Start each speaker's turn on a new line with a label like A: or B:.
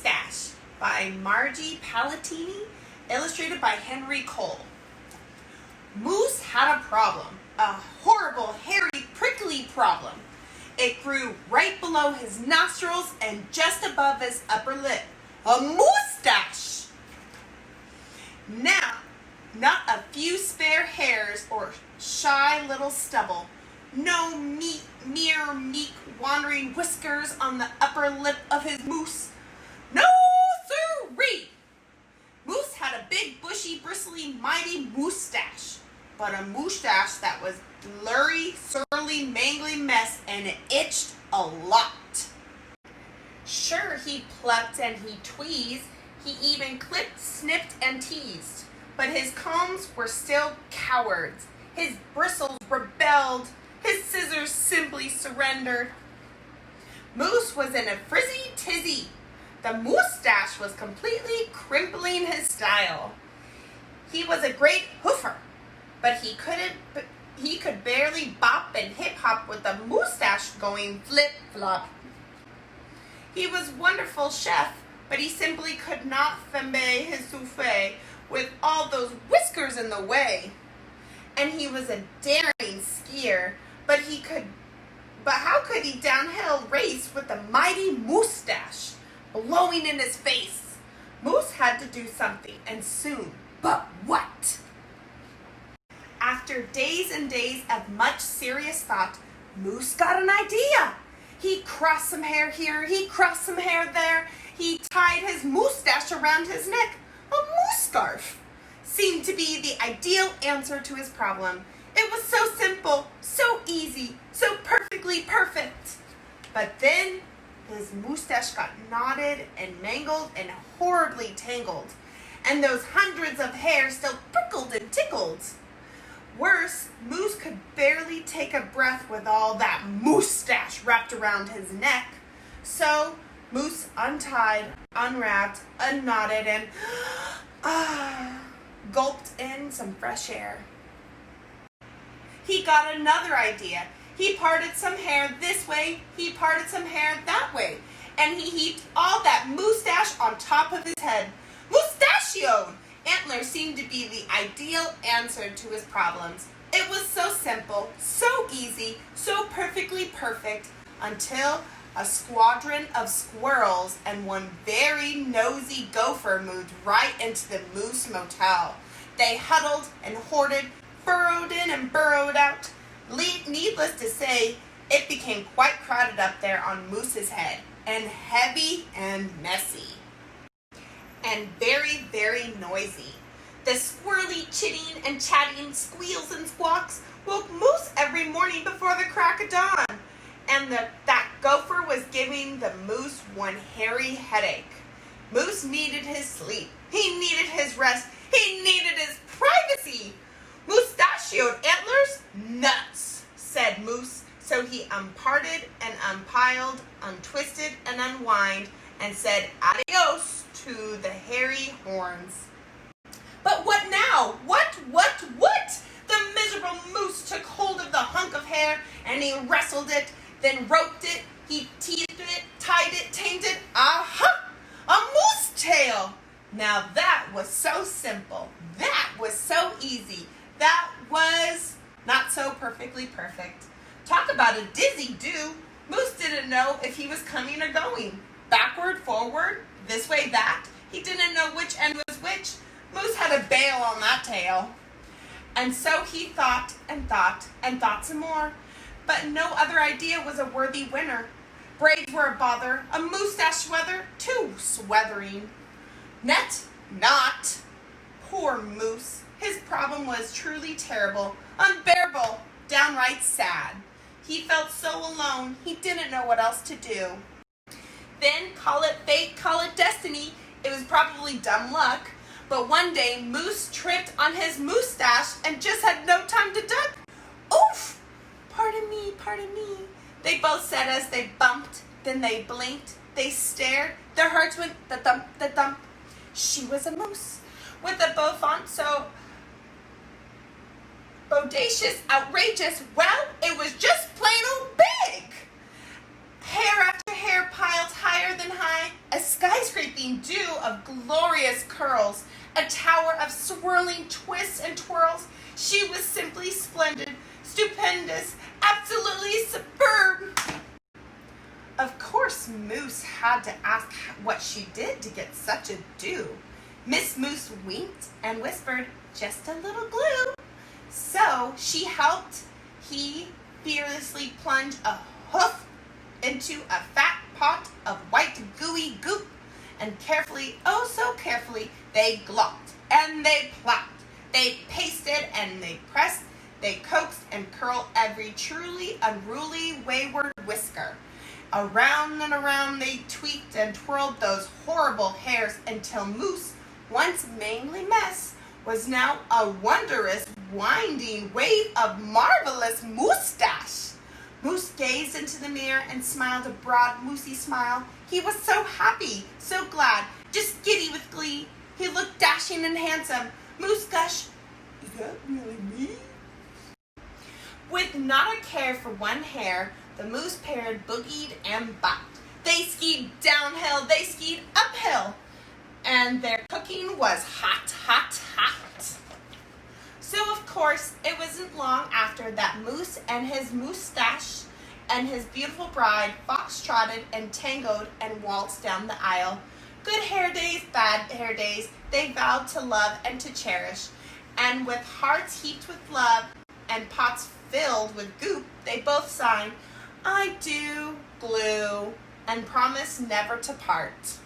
A: Moosetache by Margie Palatini, illustrated by Henry Cole. Moose had a problem, a horrible, hairy, prickly problem. It grew right below his nostrils and just above his upper lip. A moustache! Now, not a few spare hairs or shy little stubble. No mere meek wandering whiskers on the upper lip of his moose. No sirree! Moose had a big, bushy, bristly, mighty moustache, but a moustache that was blurry, surly, mangly mess, and it itched a lot. Sure, he plucked and he tweezed, he even clipped, snipped, and teased, but his combs were still cowards. His bristles rebelled. His scissors simply surrendered. Moose was in a frizzy tizzy. The moustache was completely crimpling his style. He was a great hoofer, but he could barely bop and hip-hop with the moustache going flip-flop. He was a wonderful chef, but he simply could not flambe his souffle with all those whiskers in the way. And he was a daring skier, but how could he downhill race with the mighty moustache blowing in his face? Moose had to do something, and soon. But what? After days and days of much serious thought, Moose got an idea. He crossed some hair here, he crossed some hair there. He tied his moustache around his neck. A moose scarf seemed to be the ideal answer to his problem. It was so simple, so easy, so perfectly perfect. But then his moustache got knotted and mangled and horribly tangled, and those hundreds of hairs still prickled and tickled. Worse, Moose could barely take a breath with all that moustache wrapped around his neck. So Moose untied, unwrapped, unknotted, and gulped in some fresh air. He got another idea. He parted some hair this way, he parted some hair that way, and he heaped all that moustache on top of his head. Moustachioed! Antlers seemed to be the ideal answer to his problems. It was so simple, so easy, so perfectly perfect, until a squadron of squirrels and one very nosy gopher moved right into the Moose Motel. They huddled and hoarded, burrowed in and burrowed out. Needless to say, it became quite crowded up there on Moose's head, and heavy and messy, and very, very noisy. The squirrely chitting and chatting squeals and squawks woke Moose every morning before the crack of dawn, and that gopher was giving the Moose one hairy headache. Moose needed his sleep. He needed his rest. He needed his privacy. Moustachioed antlers? Nuts, said Moose. So he unparted and unpiled, untwisted and unwind, and said adios to the hairy horns. But what now? What? The miserable Moose took hold of the hunk of hair, and he wrestled it, then roped it, he teased it, tied it, tamed it. Aha! A moose tail! Now that was so simple. That was so easy. That was not so perfectly perfect. Talk about a dizzy do. Moose didn't know if he was coming or going. Backward, forward, this way, that. He didn't know which end was which. Moose had a bail on that tail. And so he thought and thought and thought some more. But no other idea was a worthy winner. Braids were a bother, a moustache weather, too sweathering. Net, not. Poor Moose. His problem was truly terrible, unbearable, downright sad. He felt so alone, he didn't know what else to do. Then, call it fate, call it destiny, it was probably dumb luck, but one day Moose tripped on his moustache and just had no time to duck. Oof! Pardon me, pardon me. They both said as they bumped, then they blinked, they stared, their hearts went the thump. She was a moose, with a bouffant so bodacious, outrageous, well, it was just plain old big. Hair after hair piled higher than high, a skyscraping dew of glorious curls, a tower of swirling twists and twirls. She was simply splendid, stupendous, absolutely superb. Of course, Moose had to ask what she did to get such a dew. Miss Moose winked and whispered, "Just a little glue." So she helped he fearlessly plunge a hoof into a fat pot of white gooey goop, and carefully, oh so carefully, they glopped and they plopped, they pasted and they pressed, they coaxed and curled every truly unruly wayward whisker. Around and around they tweaked and twirled those horrible hairs until Moose, once mainly mess, was now a wondrous winding wave of marvelous Moosetache. Moose gazed into the mirror and smiled a broad, moosey smile. He was so happy, so glad, just giddy with glee. He looked dashing and handsome. Moose gushed, "Is that really me?" With not a care for one hair, the moose pair boogied and bopped. They skied downhill, they skied uphill, and their cooking was hot, hot, hot. So, of course, it wasn't long after that Moose and his Moosetache and his beautiful bride fox-trotted and tangoed and waltzed down the aisle. Good hair days, bad hair days, they vowed to love and to cherish. And with hearts heaped with love and pots filled with goop, they both signed, "I do," glue, and promised never to part.